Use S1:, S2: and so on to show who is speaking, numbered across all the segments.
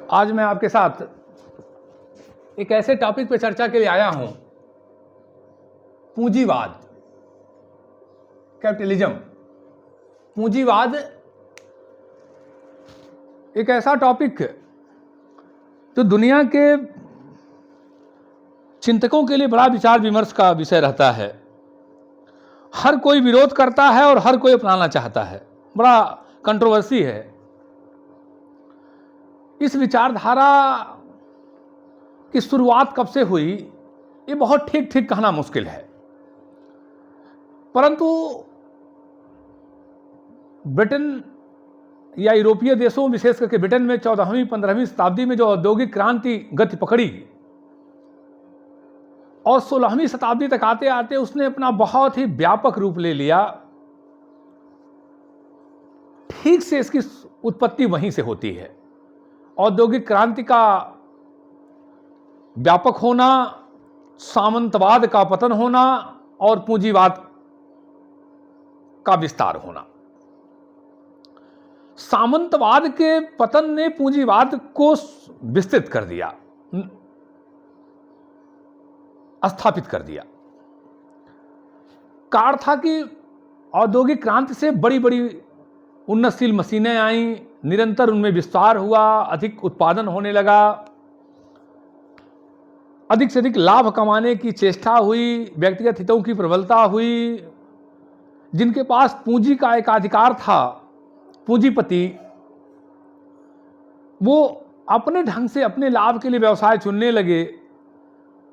S1: आज मैं आपके साथ एक ऐसे टॉपिक पे चर्चा के लिए आया हूं, पूंजीवाद, कैपिटलिज्म। पूंजीवाद एक ऐसा टॉपिक जो दुनिया के चिंतकों के लिए बड़ा विचार विमर्श का विषय रहता है। हर कोई विरोध करता है और हर कोई अपनाना चाहता है, बड़ा कंट्रोवर्सी है। इस विचारधारा की शुरुआत कब से हुई, ये बहुत ठीक ठीक कहना मुश्किल है, परंतु ब्रिटेन या यूरोपीय देशों, विशेष करके ब्रिटेन में 14वीं 15वीं शताब्दी में जो औद्योगिक क्रांति गति पकड़ी और 16वीं शताब्दी तक आते आते उसने अपना बहुत ही व्यापक रूप ले लिया। ठीक से इसकी उत्पत्ति वहीं से होती है। औद्योगिक क्रांति का व्यापक होना, सामंतवाद का पतन होना और पूंजीवाद का विस्तार होना। सामंतवाद के पतन ने पूंजीवाद को विस्तृत कर दिया, स्थापित कर दिया। कारण था कि औद्योगिक क्रांति से बड़ी बड़ी उन्नतशील मशीनें आईं, निरंतर उनमें विस्तार हुआ, अधिक उत्पादन होने लगा, अधिक से अधिक लाभ कमाने की चेष्टा हुई, व्यक्तिगत हितों की प्रबलता हुई। जिनके पास पूंजी का एकाधिकार था, पूंजीपति, वो अपने ढंग से अपने लाभ के लिए व्यवसाय चुनने लगे।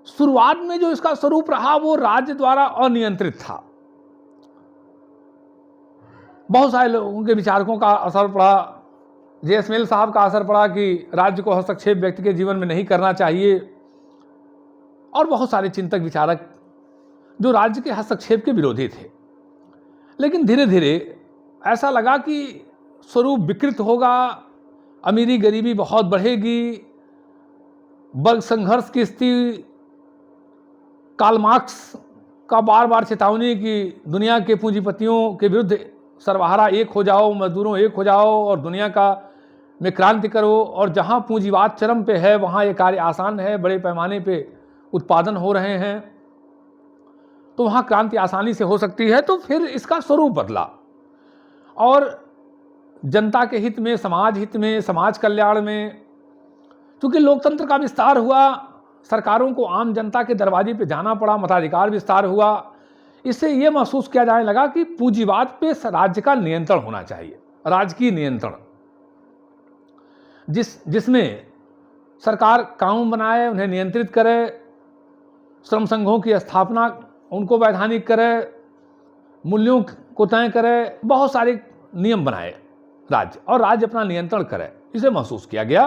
S1: शुरुआत में जो इसका स्वरूप रहा वो राज्य द्वारा अनियंत्रित था। बहुत सारे लोगों के विचारकों का असर पड़ा, जे.एस. मिल साहब का असर पड़ा कि राज्य को हस्तक्षेप व्यक्ति के जीवन में नहीं करना चाहिए, और बहुत सारे चिंतक विचारक जो राज्य के हस्तक्षेप के विरोधी थे। लेकिन धीरे धीरे ऐसा लगा कि स्वरूप विकृत होगा, अमीरी गरीबी बहुत बढ़ेगी, वर्ग संघर्ष की स्थिति, कार्ल मार्क्स का बार बार चेतावनी कि दुनिया के पूंजीपतियों के विरुद्ध सर्वहारा एक हो जाओ, मजदूरों एक हो जाओ और दुनिया का में क्रांति करो। और जहां पूंजीवाद चरम पे है वहां ये कार्य आसान है, बड़े पैमाने पे उत्पादन हो रहे हैं, तो वहां क्रांति आसानी से हो सकती है। तो फिर इसका स्वरूप बदला और जनता के हित में, समाज हित में, समाज कल्याण में, क्योंकि लोकतंत्र का विस्तार हुआ, सरकारों को आम जनता के दरवाजे पे जाना पड़ा, मताधिकार विस्तार हुआ। इससे यह महसूस किया जाने लगा कि पूंजीवाद पे राज्य का नियंत्रण होना चाहिए, राजकीय नियंत्रण, जिसमें सरकार कानून बनाए, उन्हें नियंत्रित करे, श्रम संघों की स्थापना, उनको वैधानिक करे, मूल्यों को तय करे, बहुत सारे नियम बनाए राज्य, और राज्य अपना नियंत्रण करे। इसे महसूस किया गया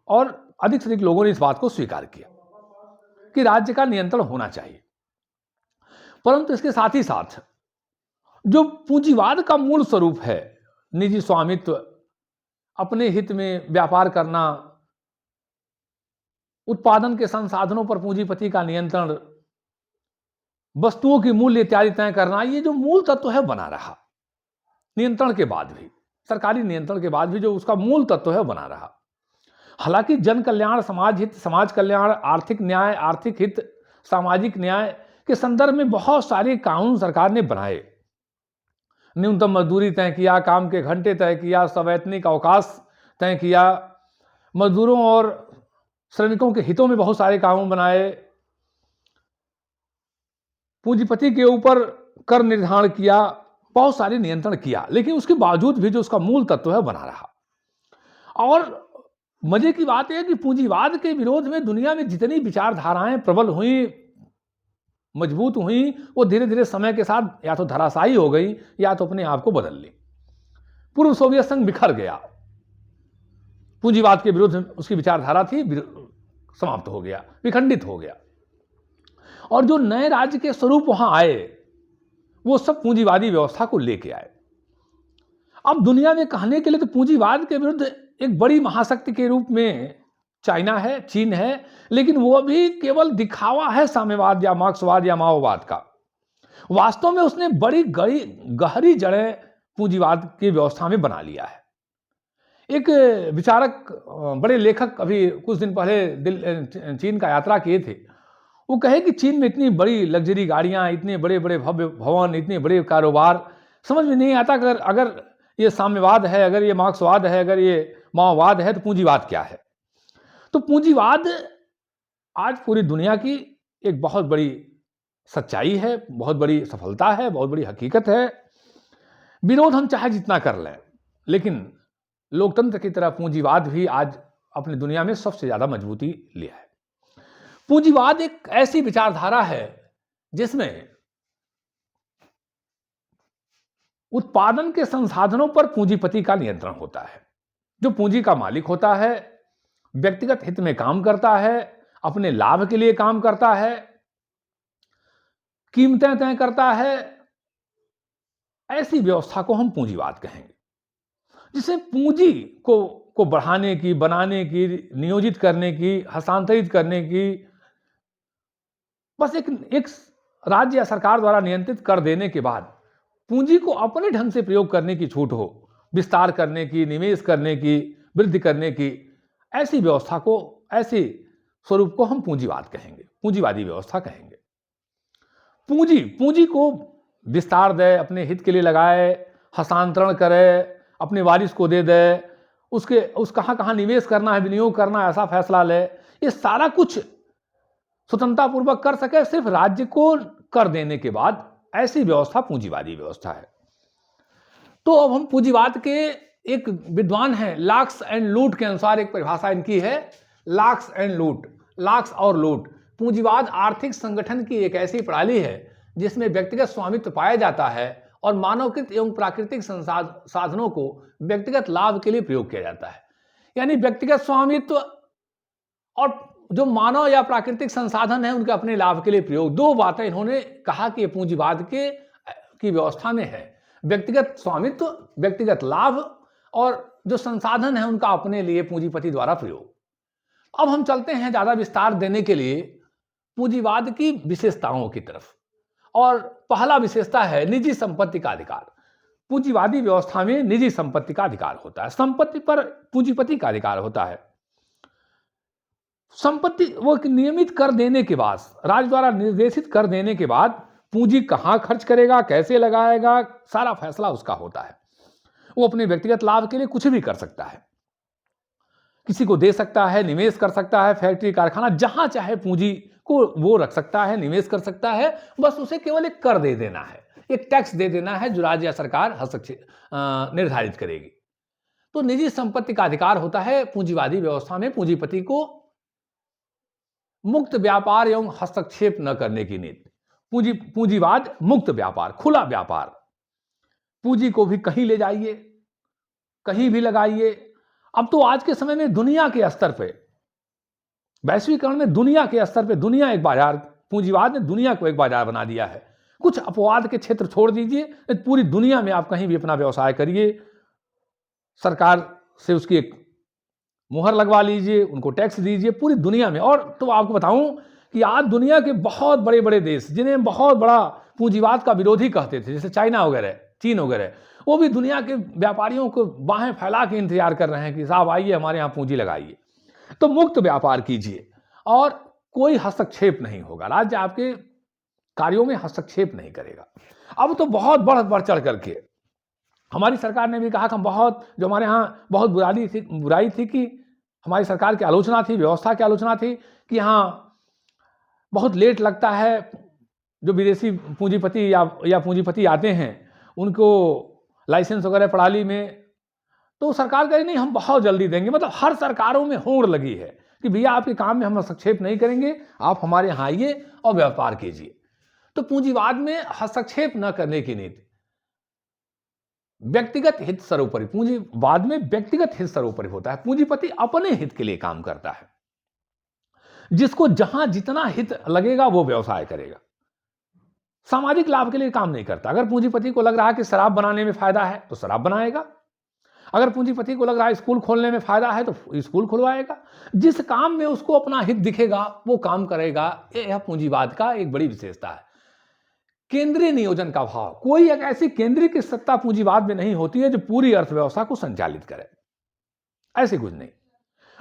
S1: और अधिक से अधिक लोगों ने इस बात को स्वीकार किया कि राज्य का नियंत्रण होना चाहिए। परंतु इसके साथ ही साथ जो पूंजीवाद का मूल स्वरूप है, निजी स्वामित्व, अपने हित में व्यापार करना, उत्पादन के संसाधनों पर पूंजीपति का नियंत्रण, वस्तुओं की मूल्य इत्यादि तय करना, ये जो मूल तत्व है बना रहा। नियंत्रण के बाद भी, सरकारी नियंत्रण के बाद भी जो उसका मूल तत्व है बना रहा। हालांकि जन कल्याण, समाज हित, समाज कल्याण, आर्थिक न्याय, आर्थिक हित, सामाजिक न्याय के संदर्भ में बहुत सारे कानून सरकार ने बनाए। न्यूनतम मजदूरी तय किया, काम के घंटे तय किया, सवैतनिक अवकाश तय किया, मजदूरों और श्रमिकों के हितों में बहुत सारे कानून बनाए, पूंजीपति के ऊपर कर निर्धारण किया, बहुत सारे नियंत्रण किया। लेकिन उसके बावजूद भी जो उसका मूल तत्व है बना रहा। और मजे की बात यह कि पूंजीवाद के विरोध में दुनिया में जितनी विचारधाराएं प्रबल हुई, मजबूत हुई, वो धीरे धीरे समय के साथ या तो धराशायी हो गई या तो अपने आप को बदल ली। पूर्व सोवियत संघ बिखर गया, पूंजीवाद के विरुद्ध उसकी विचारधारा थी, समाप्त हो गया, विखंडित हो गया। और जो नए राज्य के स्वरूप वहां आए वो सब पूंजीवादी व्यवस्था को लेके आए। अब दुनिया में कहने के लिए तो पूंजीवाद के विरुद्ध एक बड़ी महाशक्ति के रूप में चाइना है, चीन है, लेकिन वो भी केवल दिखावा है साम्यवाद या मार्क्सवाद या माओवाद का। वास्तव में उसने बड़ी गहरी जड़ें पूंजीवाद की व्यवस्था में बना लिया है। एक विचारक, बड़े लेखक अभी कुछ दिन पहले चीन का यात्रा किए थे। वो कहे कि चीन में इतनी बड़ी लग्जरी गाड़ियाँ, इतने बड़े-बड़े भव्य भवन, इतने बड़े कारोबार, समझ में नहीं आता अगर अगर ये साम्यवाद है, अगर ये मार्क्सवाद है, अगर ये माओवाद है, तो पूंजीवाद क्या है? तो पूंजीवाद आज पूरी दुनिया की एक बहुत बड़ी सच्चाई है, बहुत बड़ी सफलता है, बहुत बड़ी हकीकत है। विरोध हम चाहे जितना कर लें, लेकिन लोकतंत्र की तरह पूंजीवाद भी आज अपनी दुनिया में सबसे ज्यादा मजबूती लिया है। पूंजीवाद एक ऐसी विचारधारा है जिसमें उत्पादन के संसाधनों पर पूंजीपति का नियंत्रण होता है। जो पूंजी का मालिक होता है, व्यक्तिगत हित में काम करता है, अपने लाभ के लिए काम करता है, कीमतें तय करता है। ऐसी व्यवस्था को हम पूंजीवाद कहेंगे, जिसे पूंजी को बढ़ाने की, बनाने की, नियोजित करने की, हस्तांतरित करने की, बस एक राज्य या सरकार द्वारा नियंत्रित कर देने के बाद पूंजी को अपने ढंग से प्रयोग करने की छूट हो, विस्तार करने की, निवेश करने की, वृद्धि करने की, ऐसी व्यवस्था को, ऐसे स्वरूप को हम पूंजीवाद कहेंगे, पूंजीवादी व्यवस्था कहेंगे। पूंजी को विस्तार दे, अपने हित के लिए लगाए, हस्तांतरण करे, अपने वारिस को दे दे, उस कहां निवेश करना है, विनियोग करना है, ऐसा फैसला ले, ये सारा कुछ स्वतंत्रतापूर्वक कर सके सिर्फ राज्य को कर देने के बाद, ऐसी व्यवस्था पूंजीवादी व्यवस्था है। तो अब हम पूंजीवाद के, एक विद्वान है लाक्स एंड लूट के अनुसार एक परिभाषा इनकी है, लाक्स एंड लूट, लाक्स और लूट। पूंजीवाद आर्थिक संगठन की एक ऐसी प्रणाली है जिसमें व्यक्तिगत स्वामित्व पाया जाता है और मानवकृत एवं प्राकृतिक साधनों को व्यक्तिगत लाभ के लिए प्रयोग किया जाता है। यानी व्यक्तिगत स्वामित्व और जो मानव या प्राकृतिक संसाधन है उनके अपने लाभ के लिए प्रयोग, दो बातें इन्होंने कहा कि पूंजीवाद की व्यवस्था में है। व्यक्तिगत स्वामित्व, व्यक्तिगत लाभ, और जो संसाधन है उनका अपने लिए पूंजीपति द्वारा प्रयोग। अब हम चलते हैं ज्यादा विस्तार देने के लिए पूंजीवाद की विशेषताओं की तरफ, और पहला विशेषता है निजी संपत्ति का अधिकार। पूंजीवादी व्यवस्था में निजी संपत्ति का अधिकार होता है, संपत्ति पर पूंजीपति का अधिकार होता है। संपत्ति वो नियमित कर देने के बाद, राज्य द्वारा निर्देशित कर देने के बाद, पूंजी कहां खर्च करेगा, कैसे लगाएगा, सारा फैसला उसका होता है। वो अपने व्यक्तिगत लाभ के लिए कुछ भी कर सकता है, किसी को दे सकता है, निवेश कर सकता है, फैक्ट्री कारखाना जहां चाहे पूंजी को वो रख सकता है, निवेश कर सकता है। बस उसे केवल एक कर दे देना है, एक टैक्स दे देना है जो राज्य या सरकार निर्धारित करेगी। तो निजी संपत्ति का अधिकार होता है पूंजीवादी व्यवस्था में पूंजीपति को मुक्त व्यापार एवं हस्तक्षेप न करने की नीति। पूंजीवाद मुक्त व्यापार, खुला व्यापार, पूंजी को भी कहीं ले जाइए, कहीं भी लगाइए। अब तो आज के समय में दुनिया के स्तर पे, वैश्वीकरण में दुनिया के स्तर पे दुनिया एक बाजार, पूंजीवाद ने दुनिया को एक बाजार बना दिया है। कुछ अपवाद के क्षेत्र छोड़ दीजिए, पूरी दुनिया में आप कहीं भी अपना व्यवसाय करिए, सरकार से उसकी एक मुहर लगवा लीजिए, उनको टैक्स दीजिए, पूरी दुनिया में। और तो आपको बताऊं कि आज दुनिया के बहुत बड़े बड़े देश, जिन्हें बहुत बड़ा पूंजीवाद का विरोधी कहते थे, जैसे चाइना वगैरह, चीन वगैरह, वो भी दुनिया के व्यापारियों को बाहें फैला के इंतजार कर रहे हैं कि साहब आइए हमारे यहाँ पूंजी लगाइए। तो मुक्त व्यापार कीजिए और कोई हस्तक्षेप नहीं होगा, राज्य आपके कार्यों में हस्तक्षेप नहीं करेगा। अब तो बहुत बढ़ चढ़ करके हमारी सरकार ने भी कहा कि हम बहुत, जो हमारे यहाँ बहुत बुराई थी कि हमारी सरकार की आलोचना थी, व्यवस्था की आलोचना थी कि यहाँ बहुत लेट लगता है, जो विदेशी पूंजीपति या पूंजीपति आते हैं उनको लाइसेंस वगैरह प्रणाली में, तो सरकार कहे नहीं हम बहुत जल्दी देंगे। मतलब हर सरकारों में होड़ लगी है कि भैया आपके काम में हम हस्तक्षेप नहीं करेंगे, आप हमारे यहाँ आइए और व्यापार कीजिए। तो पूंजीवाद में हस्तक्षेप न करने की नीति, व्यक्तिगत हित सर्वोपरि, पूंजीवाद में व्यक्तिगत हित सर्वोपरि होता है। पूंजीपति अपने हित के लिए काम करता है, जिसको जहां जितना हित लगेगा वो व्यवसाय करेगा, सामाजिक लाभ के लिए काम नहीं करता। अगर पूंजीपति को लग रहा है कि शराब बनाने में फायदा है तो शराब बनाएगा, अगर पूंजीपति को लग रहा है स्कूल खोलने में फायदा है तो स्कूल खुलवाएगा। जिस काम में उसको अपना हित दिखेगा वो काम करेगा। यह पूंजीवाद का एक बड़ी विशेषता है। केंद्रीय नियोजन का भाव, कोई एक ऐसी केंद्रीय की सत्ता पूंजीवाद में नहीं होती है जो पूरी अर्थव्यवस्था को संचालित करे। ऐसे कुछ नहीं,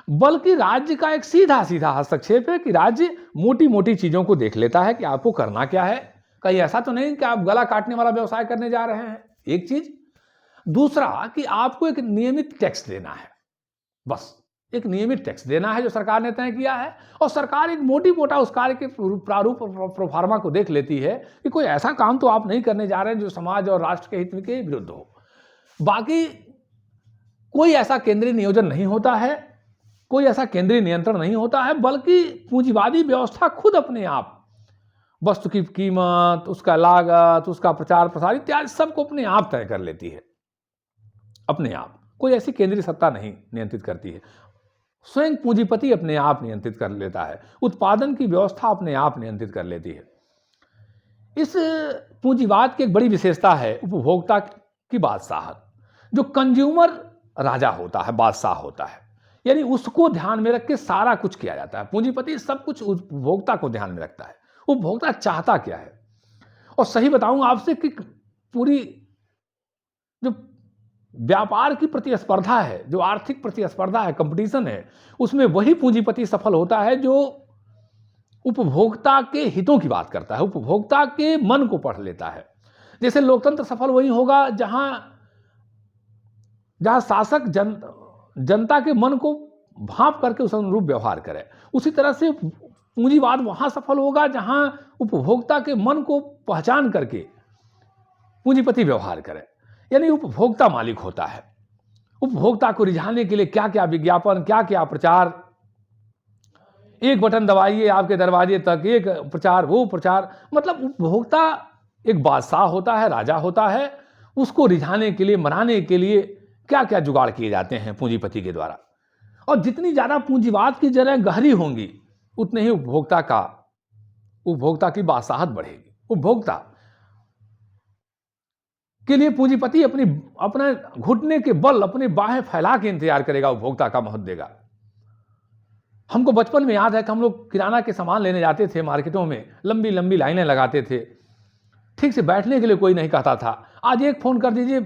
S1: बल्कि राज्य का एक सीधा सीधा हस्तक्षेप है कि राज्य मोटी मोटी चीजों को देख लेता है कि आपको करना क्या है। कहीं ऐसा तो नहीं कि आप गला काटने वाला व्यवसाय करने जा रहे हैं, एक चीज। दूसरा कि आपको एक नियमित टैक्स देना है, बस एक नियमित टैक्स देना है जो सरकार ने तय किया है, और सरकार एक मोटी मोटा उस कार्य के प्रारूप प्रोफार्मा को देख लेती है कि कोई ऐसा काम तो आप नहीं करने जा रहे हैं जो समाज और राष्ट्र के हित के विरुद्ध हो। बाकी कोई ऐसा केंद्रीय नियोजन नहीं होता है, कोई ऐसा केंद्रीय नियंत्रण नहीं होता है, बल्कि पूंजीवादी व्यवस्था खुद अपने आप वस्तु की कीमत, उसका लागत, उसका प्रचार प्रसार इत्यादि सबको अपने आप तय कर लेती है, अपने आप। कोई ऐसी केंद्रीय सत्ता नहीं नियंत्रित करती है, स्वयं पूंजीपति अपने आप नियंत्रित कर लेता है, उत्पादन की व्यवस्था अपने आप नियंत्रित कर लेती है। इस पूंजीवाद की एक बड़ी विशेषता है उपभोक्ता की बादशाहत। जो कंज्यूमर राजा होता है, बादशाह होता है, यानी उसको ध्यान में रख के सारा कुछ किया जाता है। पूंजीपति सब कुछ उपभोक्ता को ध्यान में रखता है, उपभोक्ता चाहता क्या है। और सही बताऊं आपसे कि पूरी जो व्यापार की प्रतिस्पर्धा है, जो आर्थिक प्रतिस्पर्धा है, कंपटीशन है, उसमें वही पूंजीपति सफल होता है जो उपभोक्ता के हितों की बात करता है, उपभोक्ता के मन को पढ़ लेता है। जैसे लोकतंत्र सफल वही होगा जहां शासक जनता के मन को भांप करके उस अनुरूप व्यवहार करे। उसी तरह से पूंजीवाद वहां सफल होगा जहां उपभोक्ता के मन को पहचान करके पूंजीपति व्यवहार करे, यानी उपभोक्ता मालिक होता है। उपभोक्ता को रिझाने के लिए क्या क्या विज्ञापन, क्या क्या प्रचार, एक बटन दबाइए आपके दरवाजे तक एक प्रचार, वो प्रचार, मतलब उपभोक्ता एक बादशाह होता है, राजा होता है। उसको रिझाने के लिए, मनाने के लिए क्या क्या जुगाड़ किए जाते हैं पूंजीपति के द्वारा। और जितनी ज्यादा पूंजीवाद की जड़ें गहरी होंगी उतने ही उपभोक्ता की बादशाहत बढ़ेगी। उपभोक्ता के लिए पूंजीपति अपने घुटने के बल, अपने बाहें फैला के इंतजार करेगा, उपभोक्ता का मदद देगा। हमको बचपन में याद है कि हम लोग किराना के सामान लेने जाते थे मार्केटों में, लंबी लंबी लाइनें लगाते थे, ठीक से बैठने के लिए कोई नहीं कहता था। आज एक फोन कर दीजिए,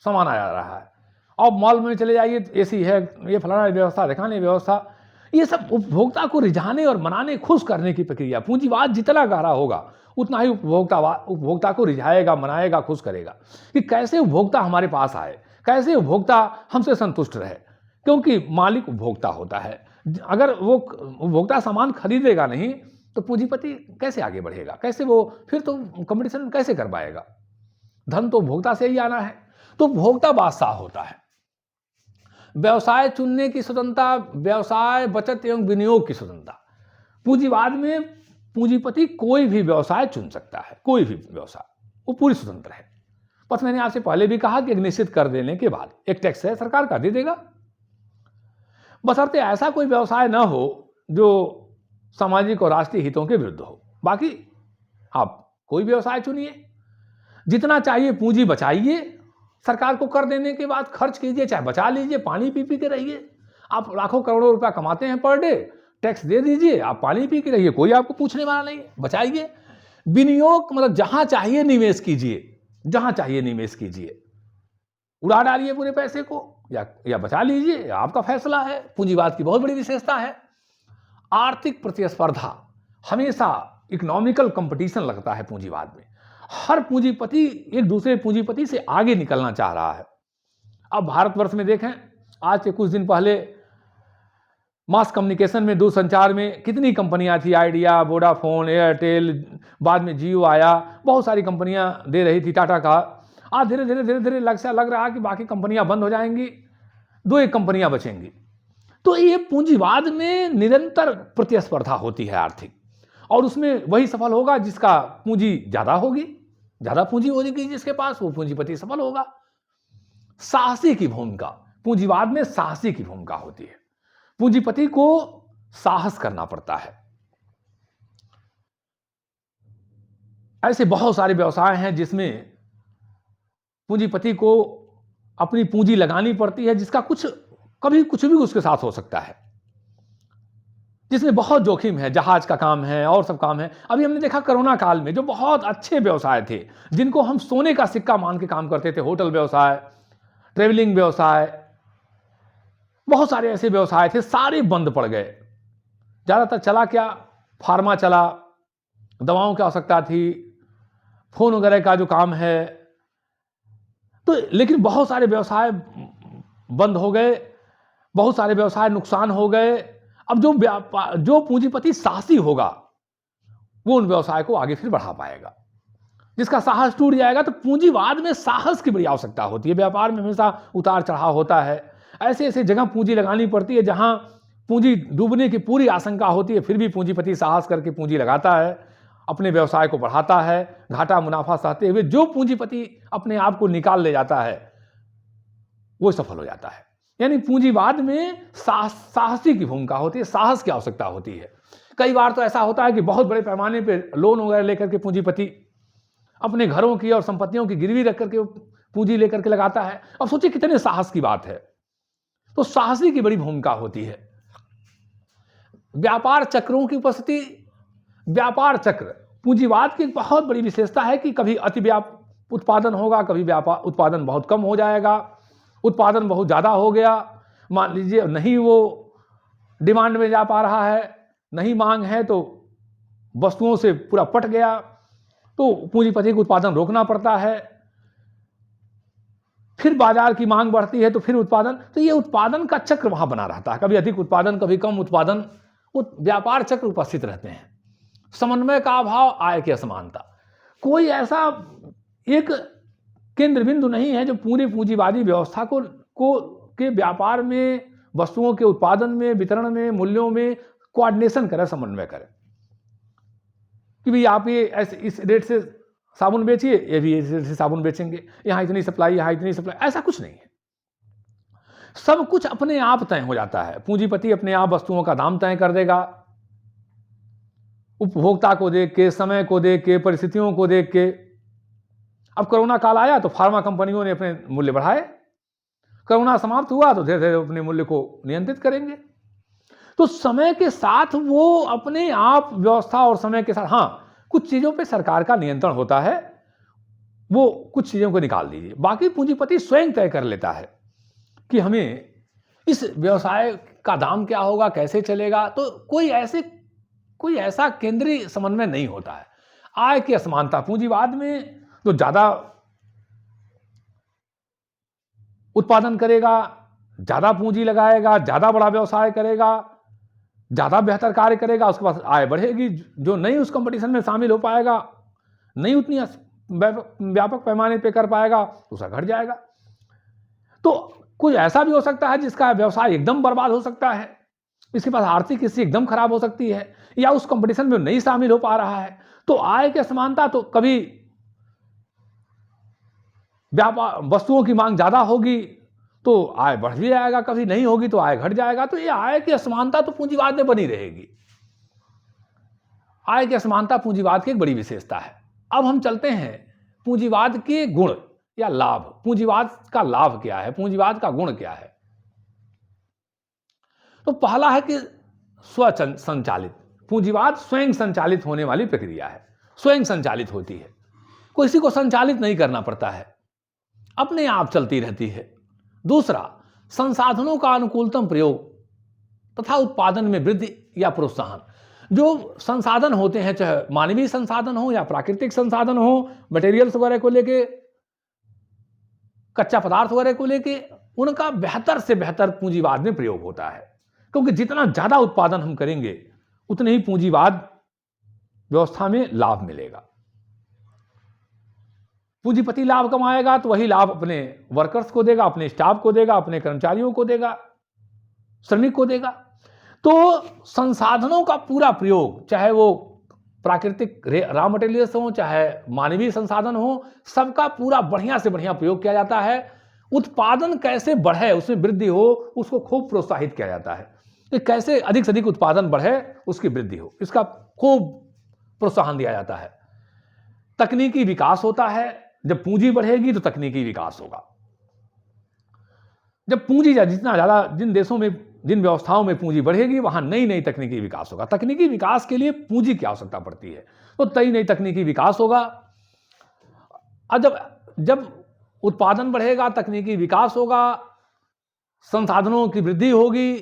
S1: सामान आ जा रहा है। और मॉल में चले जाइए, एसी है, ये फलाना व्यवस्था, दिखाने व्यवस्था, ये सब उपभोक्ता को रिझाने और मनाने, खुश करने की प्रक्रिया। पूंजीवाद जितना गहरा होगा उतना ही उपभोक्ता को रिझाएगा, मनाएगा, खुश करेगा कि कैसे उपभोक्ता हमारे पास आए, कैसे उपभोक्ता हमसे संतुष्ट रहे, क्योंकि मालिक उपभोक्ता होता है। अगर वो उपभोक्ता सामान खरीदेगा नहीं तो पूंजीपति कैसे आगे बढ़ेगा, कैसे वो फिर तो कंपटीशन कैसे कर पाएगा। धन तो उपभोक्ता से ही आना है। तो उपभोक्ता बादशाह होता है। व्यवसाय चुनने की स्वतंत्रता, व्यवसाय बचत एवं विनियोग की स्वतंत्रता। पूंजीवाद में पूंजीपति कोई भी व्यवसाय चुन सकता है, कोई भी व्यवसाय, वो पूरी स्वतंत्र है। बस मैंने आपसे पहले भी कहा कि एक निश्चित कर देने के बाद एक टैक्स है, सरकार का दे देगा, बशर्ते ऐसा कोई व्यवसाय ना हो जो सामाजिक और राष्ट्रीय हितों के विरुद्ध हो। बाकी आप कोई व्यवसाय चुनिए, जितना चाहिए पूंजी बचाइए, सरकार को कर देने के बाद खर्च कीजिए, चाहे बचा लीजिए, पानी पी पी के रहिए। आप लाखों करोड़ों रुपया कमाते हैं पर डे, टैक्स दे दीजिए, आप पानी पी के रहिए, कोई आपको पूछने वाला नहीं है। बचाइए, विनियोग मतलब जहां चाहिए निवेश कीजिए, जहां चाहिए निवेश कीजिए, उड़ा डालिए पूरे पैसे को या बचा लीजिए, आपका फैसला है। पूंजीवाद की बहुत बड़ी विशेषता है आर्थिक प्रतिस्पर्धा, हमेशा इकोनॉमिकल कंपटीशन लगता है पूंजीवाद में। हर पूंजीपति एक दूसरे पूंजीपति से आगे निकलना चाह रहा है। अब भारतवर्ष में देखें, आज से कुछ दिन पहले मास कम्युनिकेशन में, दूरसंचार में कितनी कंपनियां थी, आइडिया, वोडाफोन, एयरटेल, बाद में जियो आया, बहुत सारी कंपनियां दे रही थी, टाटा का। आज धीरे धीरे धीरे धीरे लग रहा कि बाकी कंपनियां बंद हो जाएंगी, 2-1 कंपनियां बचेंगी। तो ये पूंजीवाद में निरंतर प्रतिस्पर्धा होती है आर्थिक, और उसमें वही सफल होगा जिसका पूंजी ज्यादा होगी, ज्यादा पूंजी होगी जिसके पास, वो पूंजीपति सफल होगा। साहसी की भूमिका, पूंजीवाद में साहसी की भूमिका होती है। पूंजीपति को साहस करना पड़ता है। ऐसे बहुत सारे व्यवसाय हैं जिसमें पूंजीपति को अपनी पूंजी लगानी पड़ती है, जिसका कभी कुछ भी उसके साथ हो सकता है, जिसमें बहुत जोखिम है। जहाज का काम है और सब काम है। अभी हमने देखा कोरोना काल में जो बहुत अच्छे व्यवसाय थे, जिनको हम सोने का सिक्का मान के काम करते थे, होटल व्यवसाय, ट्रेवलिंग व्यवसाय, बहुत सारे ऐसे व्यवसाय थे, सारे बंद पड़ गए। ज़्यादातर चला क्या, फार्मा चला, दवाओं की आवश्यकता थी, फ़ोन वगैरह का जो काम है, तो लेकिन बहुत सारे व्यवसाय बंद हो गए, बहुत सारे व्यवसाय नुकसान हो गए। अब जो पूंजीपति साहसी होगा वो उन व्यवसाय को आगे फिर बढ़ा पाएगा। जिसका साहस टूट जाएगा, तो पूंजीवाद में साहस की बड़ी आवश्यकता होती है। व्यापार में हमेशा उतार चढ़ाव होता है, ऐसे ऐसे जगह पूंजी लगानी पड़ती है जहां पूंजी डूबने की पूरी आशंका होती है, फिर भी पूंजीपति साहस करके पूंजी लगाता है, अपने व्यवसाय को बढ़ाता है, घाटा मुनाफा सहते हुए जो पूंजीपति अपने आप को निकाल ले जाता है वो सफल हो जाता है। यानी पूंजीवाद में साहसी की भूमिका होती है, साहस की आवश्यकता होती है। कई बार तो ऐसा होता है कि बहुत बड़े पैमाने पर लोन वगैरह लेकर के पूंजीपति अपने घरों की और संपत्तियों की गिरवी रख करके पूंजी लेकर के लगाता है। अब सोचिए कितने साहस की बात है। तो साहसी की बड़ी भूमिका होती है। व्यापार चक्रों की उपस्थिति, व्यापार चक्र पूंजीवाद की एक बहुत बड़ी विशेषता है कि कभी अति उत्पादन होगा, कभी व्यापार उत्पादन बहुत कम हो जाएगा, उत्पादन बहुत ज़्यादा हो गया, मान लीजिए नहीं वो डिमांड में जा पा रहा है, नहीं मांग है, तो वस्तुओं से पूरा पट गया, तो पूंजीपति को उत्पादन रोकना पड़ता है। फिर बाजार की मांग बढ़ती है तो फिर उत्पादन, तो ये उत्पादन का चक्र वहां बना रहता है, कभी अधिक उत्पादन कभी कम उत्पादन, वो व्यापार चक्र उपस्थित रहते हैं। समन्वय का अभाव, आय की असमानता, कोई ऐसा एक केंद्र बिंदु नहीं है जो पूरे पूंजीवादी व्यवस्था को के व्यापार में, वस्तुओं के उत्पादन में, वितरण में, मूल्यों में कोऑर्डिनेशन करे, समन्वय करे कि भाई आप ये ऐसे इस रेट से साबुन बेचिए, ये भी इस रेट से साबुन बेचेंगे, यहां इतनी सप्लाई, यहां इतनी सप्लाई, ऐसा कुछ नहीं है। सब कुछ अपने आप तय हो जाता है। पूंजीपति अपने आप वस्तुओं का दाम तय कर देगा, उपभोक्ता को देख के, समय को देख के, परिस्थितियों को देख के। अब कोरोना काल आया तो फार्मा कंपनियों ने अपने मूल्य बढ़ाए, कोरोना समाप्त हुआ तो धीरे धीरे अपने मूल्य को नियंत्रित करेंगे। तो समय के साथ वो अपने आप व्यवस्था और समय के साथ, हाँ कुछ चीजों पे सरकार का नियंत्रण होता है, वो कुछ चीजों को निकाल दीजिए, बाकी पूंजीपति स्वयं तय कर लेता है कि हमें इस व्यवसाय का दाम क्या होगा, कैसे चलेगा। तो कोई ऐसा केंद्रीय समन्वय नहीं होता है। आय की असमानता पूंजीवाद में तो ज्यादा उत्पादन करेगा, ज्यादा पूंजी लगाएगा, ज्यादा बड़ा व्यवसाय करेगा, ज्यादा बेहतर कार्य करेगा, उसके पास आय बढ़ेगी। जो नहीं उस कंपटीशन में शामिल हो पाएगा, नहीं उतनी व्यापक पैमाने पे कर पाएगा, उसका घट जाएगा। तो कुछ ऐसा भी हो सकता है जिसका व्यवसाय एकदम बर्बाद हो सकता है, इसके पास आर्थिक स्थिति एकदम खराब हो सकती है, या उस कंपटीशन में नहीं शामिल हो पा रहा है। तो आय की असमानता, तो कभी व्यापार वस्तुओं की मांग ज्यादा होगी तो आय बढ़ भी जाएगा, कभी नहीं होगी तो आय घट जाएगा। तो ये आय की असमानता तो पूंजीवाद में बनी रहेगी। आय की असमानता पूंजीवाद की एक बड़ी विशेषता है। अब हम चलते हैं पूंजीवाद के गुण या लाभ। पूंजीवाद का लाभ क्या है, पूंजीवाद का गुण क्या है? तो पहला है कि स्वसंचालित। पूंजीवाद स्वयं संचालित होने वाली प्रक्रिया है, स्वयं संचालित होती है, किसी को संचालित नहीं करना पड़ता है, अपने आप चलती रहती है। दूसरा, संसाधनों का अनुकूलतम प्रयोग तथा उत्पादन में वृद्धि या प्रोत्साहन। जो संसाधन होते हैं, चाहे मानवीय संसाधन हो या प्राकृतिक संसाधन हो, मटेरियल्स वगैरह को लेके, कच्चा पदार्थ वगैरह को लेके, उनका बेहतर से बेहतर पूंजीवाद में प्रयोग होता है। क्योंकि जितना ज्यादा उत्पादन हम करेंगे उतने ही पूंजीवाद व्यवस्था में लाभ मिलेगा। पूंजीपति लाभ कमाएगा तो वही लाभ अपने वर्कर्स को देगा, अपने स्टाफ को देगा, अपने कर्मचारियों को देगा, श्रमिक को देगा। तो संसाधनों का पूरा प्रयोग, चाहे वो प्राकृतिक रॉ मटेरियल्स हो, चाहे मानवीय संसाधन हो, सबका पूरा बढ़िया से बढ़िया प्रयोग किया जाता है। उत्पादन कैसे बढ़े, उसमें वृद्धि हो, उसको खूब प्रोत्साहित किया जाता है कि कैसे अधिक से अधिक उत्पादन बढ़े, उसकी वृद्धि हो, इसका खूब प्रोत्साहन दिया जाता है। तकनीकी विकास होता है। जब पूंजी बढ़ेगी तो तकनीकी विकास होगा। जब पूंजी जितना ज्यादा, जिन देशों में, जिन व्यवस्थाओं में पूंजी बढ़ेगी, वहां नई नई तकनीकी विकास होगा। तकनीकी विकास के लिए पूंजी की आवश्यकता पड़ती है, तो नई नई तकनीकी विकास होगा। और जब उत्पादन बढ़ेगा, तकनीकी विकास होगा, संसाधनों की वृद्धि होगी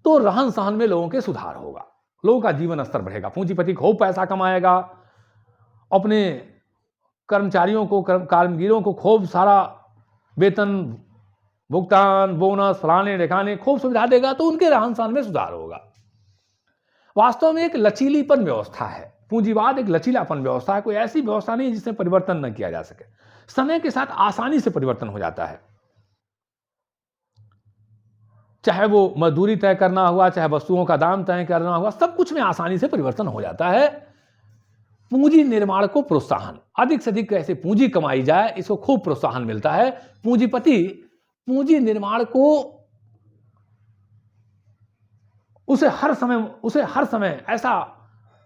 S1: तो रहन सहन में लोगों के सुधार होगा, लोगों का जीवन स्तर बढ़ेगा। पूंजीपति खूब पैसा कमाएगा, अपने कर्मचारियों को, कामगिरों को खूब सारा वेतन, भुगतान, बोनस, फलाने ढिकाने खूब सुविधा देगा, तो उनके रहन सहन में सुधार होगा। वास्तव में एक लचीलीपन व्यवस्था है, पूंजीवाद एक लचीलापन व्यवस्था है, कोई ऐसी व्यवस्था नहीं जिसमें परिवर्तन न किया जा सके। समय के साथ आसानी से परिवर्तन हो जाता है, चाहे वो मजदूरी तय करना हुआ, चाहे वस्तुओं का दाम तय करना हुआ, सब कुछ में आसानी से परिवर्तन हो जाता है। पूंजी निर्माण को प्रोत्साहन, अधिक से अधिक कैसे पूंजी कमाई जाए, इसको खूब प्रोत्साहन मिलता है। पूंजीपति पूंजी निर्माण को उसे हर समय ऐसा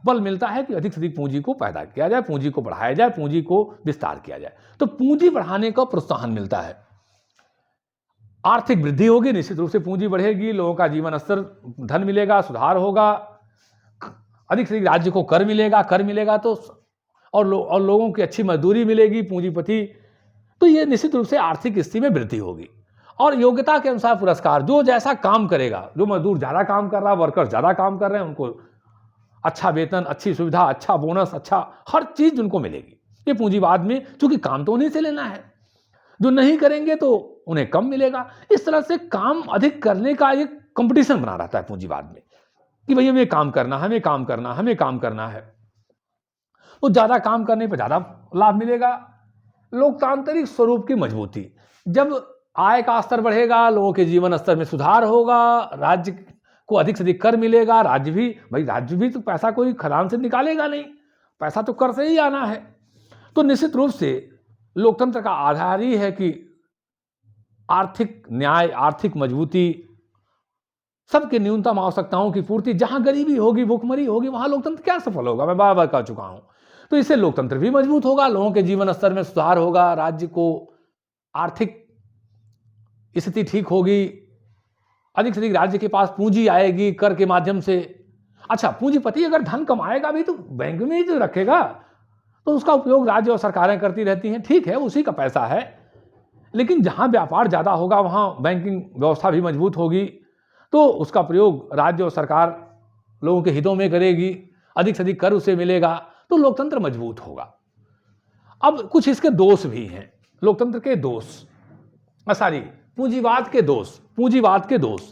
S1: बल मिलता है कि अधिक से अधिक पूंजी को पैदा किया जाए, पूंजी को बढ़ाया जाए, पूंजी को विस्तार किया जाए, तो पूंजी बढ़ाने का प्रोत्साहन मिलता है। आर्थिक वृद्धि होगी, निश्चित रूप से पूंजी बढ़ेगी, लोगों का जीवन स्तर, धन मिलेगा, सुधार होगा, अधिक से अधिक राज्य को कर मिलेगा तो और लोगों की अच्छी मजदूरी मिलेगी, पूंजीपति, तो ये निश्चित रूप से आर्थिक स्थिति में वृद्धि होगी। और योग्यता के अनुसार पुरस्कार, जो जैसा काम करेगा, जो मजदूर ज्यादा काम कर रहा है, वर्कर ज्यादा काम कर रहे हैं, उनको अच्छा वेतन, अच्छी सुविधा, अच्छा बोनस, अच्छा हर चीज उनको मिलेगी। ये पूंजीवाद में, चूंकि काम तो उन्हीं से लेना है, जो नहीं करेंगे तो उन्हें कम मिलेगा। इस तरह से काम अधिक करने का एक कंपटीशन बना रहता है पूंजीवाद में, कि भई हमें काम करना, हमें काम करना, हमें काम करना है। तो ज्यादा काम करने पर ज्यादा लाभ मिलेगा। लोकतांत्रिक स्वरूप की मजबूती, जब आय का स्तर बढ़ेगा, लोगों के जीवन स्तर में सुधार होगा, राज्य को अधिक से अधिक कर मिलेगा, राज्य भी तो पैसा कोई खदान से निकालेगा नहीं, पैसा तो कर से ही आना है। तो निश्चित रूप से लोकतंत्र का आधार ही है कि आर्थिक न्याय, आर्थिक मजबूती, सबके न्यूनतम आवश्यकताओं की पूर्ति। जहां गरीबी होगी, भुखमरी होगी, वहां लोकतंत्र क्या सफल होगा, मैं बार बार कह चुका हूं। तो इससे लोकतंत्र भी मजबूत होगा, लोगों के जीवन स्तर में सुधार होगा, राज्य को आर्थिक स्थिति ठीक होगी, अधिक से अधिक राज्य के पास पूंजी आएगी कर के माध्यम से। अच्छा, पूंजीपति अगर धन कमाएगा भी तो बैंक में ही तो रखेगा, तो उसका उपयोग राज्य और सरकारें करती रहती हैं, ठीक है, उसी का पैसा है। लेकिन जहां व्यापार ज्यादा होगा वहां बैंकिंग व्यवस्था भी मजबूत होगी, तो उसका प्रयोग राज्य और सरकार लोगों के हितों में करेगी, अधिक से अधिक कर उसे मिलेगा, तो लोकतंत्र मजबूत होगा। अब कुछ इसके दोष भी हैं, लोकतंत्र के दोष, पूंजीवाद के दोष।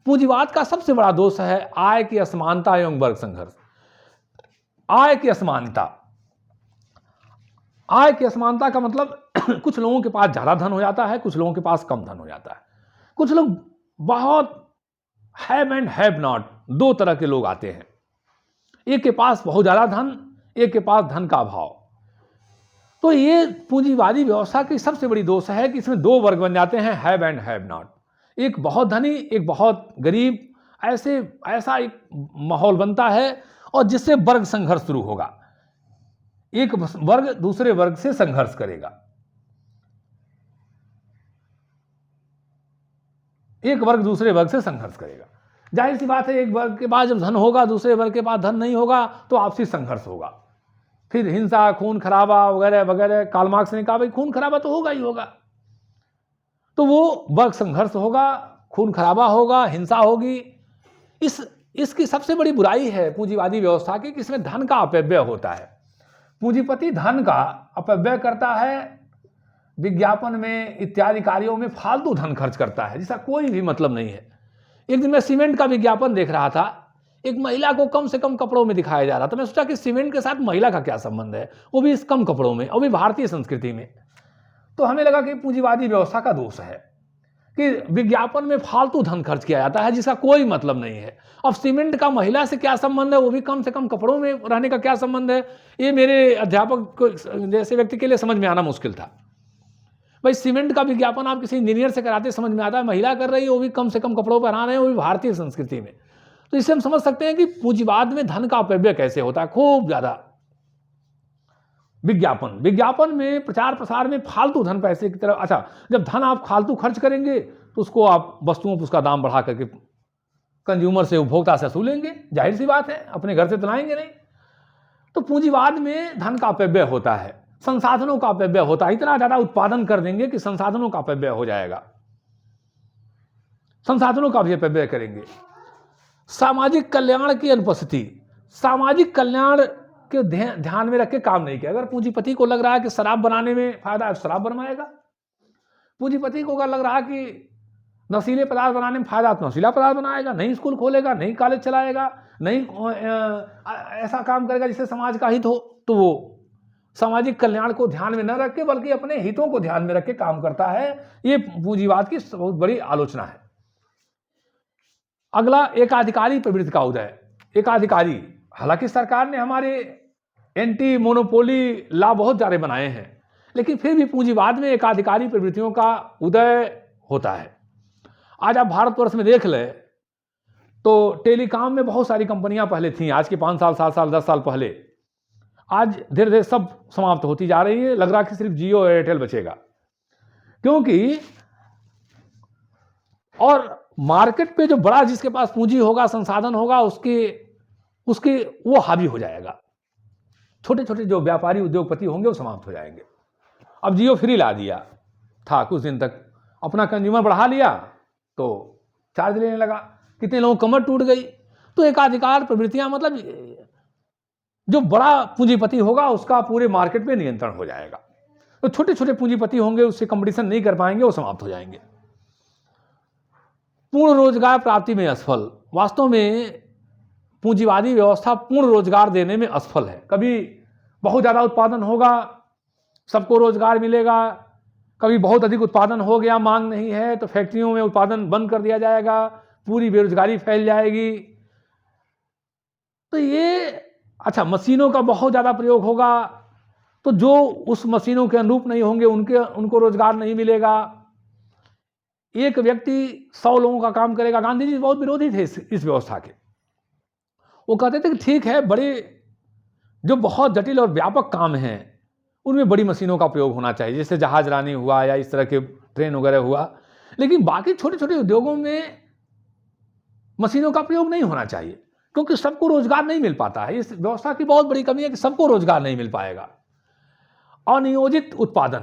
S1: पूंजीवाद का सबसे बड़ा दोष है आय की असमानता एवं वर्ग संघर्ष। आय की असमानता का मतलब कुछ लोगों के पास ज्यादा धन हो जाता है, कुछ लोगों के पास कम धन हो जाता है। कुछ लोग बहुत हैव एंड हैव नॉट, दो तरह के लोग आते हैं, एक के पास बहुत ज्यादा धन, एक के पास धन का अभाव। तो ये पूंजीवादी व्यवस्था की सबसे बड़ी दोष है कि इसमें दो वर्ग बन जाते हैं, हैव एंड हैव नॉट, एक बहुत धनी, एक बहुत गरीब। ऐसा एक माहौल बनता है और जिससे वर्ग संघर्ष शुरू होगा, एक वर्ग दूसरे वर्ग से संघर्ष करेगा, जाहिर सी बात है, एक वर्ग के पास जब धन होगा, दूसरे वर्ग के पास धन नहीं होगा, तो आपसी संघर्ष होगा, फिर हिंसा, खून खराबा वगैरह वगैरह। कार्ल मार्क्स ने कहा भाई खून खराबा तो होगा ही होगा, तो वो वर्ग संघर्ष होगा, खून खराबा होगा, हिंसा होगी। इसकी सबसे बड़ी बुराई है पूंजीवादी व्यवस्था की कि इसमें धन का अपव्यय होता है। पूंजीपति धन का अपव्यय करता है, विज्ञापन में इत्यादि कार्यों में फालतू धन खर्च करता है, जिसका कोई भी मतलब नहीं है। एक दिन मैं सीमेंट का विज्ञापन देख रहा था, एक महिला को कम से कम कपड़ों में दिखाया जा रहा था। मैं सोचा कि सीमेंट के साथ महिला का क्या संबंध है, वो भी इस कम कपड़ों में, वो भी भारतीय संस्कृति में। तो हमें लगा कि पूंजीवादी व्यवस्था का दोष है कि विज्ञापन में फालतू धन खर्च किया जाता है जिसका कोई मतलब नहीं है। अब सीमेंट का महिला से क्या संबंध है, वो भी कम से कम कपड़ों में रहने का क्या संबंध है, ये मेरे अध्यापक जैसे व्यक्ति के लिए समझ में आना मुश्किल था। भाई सीमेंट का विज्ञापन आप किसी इंजीनियर से कराते समझ में आता है, महिला कर रही है, वो भी कम से कम कपड़ों पर आ रहे हैं, वो भी भारतीय संस्कृति में। तो इससे हम समझ सकते हैं कि पूंजीवाद में धन का अपव्यय कैसे होता है, खूब ज्यादा विज्ञापन में, प्रचार प्रसार में फालतू धन पैसे की तरफ। अच्छा, जब धन आप फालतू खर्च करेंगे तो उसको आप वस्तुओं पर उसका दाम बढ़ा करके कंज्यूमर से, उपभोक्ता से वसूलेंगे, जाहिर सी बात है, अपने घर से तो लाएंगे नहीं। तो पूंजीवाद में धन का अपव्यय होता है, संसाधनों का अपव्यय होता है, इतना ज्यादा उत्पादन कर देंगे कि संसाधनों का अपव्यय हो जाएगा। संसाधनों का भी अपव्यय करेंगे। सामाजिक कल्याण की अनुपस्थिति, सामाजिक कल्याण के ध्यान में रख के काम नहीं किया। अगर पूंजीपति को लग रहा है कि शराब बनाने में फायदा है, शराब बनवाएगा। पूंजीपति को अगर लग रहा है कि नशीले पदार्थ बनाने में फायदा, तो नशीला पदार्थ बनाएगा, नहीं स्कूल खोलेगा, नहीं कॉलेज चलाएगा, नहीं ऐसा काम करेगा जिससे समाज का हित हो। तो वो सामाजिक कल्याण को ध्यान में न रख के बल्कि अपने हितों को ध्यान में रख के काम करता है। ये पूंजीवाद की बहुत बड़ी आलोचना है। अगला, एकाधिकारी प्रवृत्ति का उदय। एकाधिकारी, हालांकि सरकार ने हमारे एंटी मोनोपोली लॉ बहुत सारे बनाए हैं, लेकिन फिर भी पूंजीवाद में एकाधिकारी प्रवृत्तियों का उदय होता है। आज आप भारतवर्ष में देख लें तो टेलीकॉम में बहुत सारी कंपनियां पहले थीं, आज के 5 साल 7 साल 10 साल पहले। आज धीरे धीरे सब समाप्त होती जा रही है। लग रहा है कि सिर्फ जियो और एयरटेल बचेगा, क्योंकि और मार्केट पे जो बड़ा, जिसके पास पूंजी होगा, संसाधन होगा, उसके वो हावी हो जाएगा। छोटे छोटे जो व्यापारी उद्योगपति होंगे वो समाप्त हो जाएंगे। अब जियो फ्री ला दिया था कुछ दिन तक, अपना कंज्यूमर बढ़ा लिया तो चार्ज लेने लगा, कितने लोगों की कमर टूट गई। तो एकाधिकार प्रवृत्तियां, मतलब जो बड़ा पूंजीपति होगा उसका पूरे मार्केट पे नियंत्रण हो जाएगा। तो छोटे छोटे पूंजीपति होंगे, उससे कंपटीशन नहीं कर पाएंगे, वो समाप्त हो जाएंगे। पूर्ण रोजगार प्राप्ति में असफल। वास्तव में पूंजीवादी व्यवस्था पूर्ण रोजगार देने में असफल है। कभी बहुत ज़्यादा उत्पादन होगा, सबको रोजगार मिलेगा, कभी बहुत अधिक उत्पादन हो गया, मांग नहीं है तो फैक्ट्रियों में उत्पादन बंद कर दिया जाएगा, पूरी बेरोजगारी फैल जाएगी। तो ये अच्छा, मशीनों का बहुत ज़्यादा प्रयोग होगा तो जो उस मशीनों के अनुरूप नहीं होंगे उनको रोजगार नहीं मिलेगा। एक व्यक्ति 100 लोगों का काम करेगा। गांधी जी बहुत विरोधी थे इस व्यवस्था के। वो कहते थे कि ठीक है, बड़े जो बहुत जटिल और व्यापक काम हैं उनमें बड़ी मशीनों का प्रयोग होना चाहिए, जैसे जहाजरानी हुआ या इस तरह के ट्रेन वगैरह हुआ, लेकिन बाकी छोटे छोटे उद्योगों में मशीनों का प्रयोग नहीं होना चाहिए, क्योंकि सबको रोजगार नहीं मिल पाता है। इस व्यवस्था की बहुत बड़ी कमी है कि सबको रोजगार नहीं मिल पाएगा। अनियोजित उत्पादन,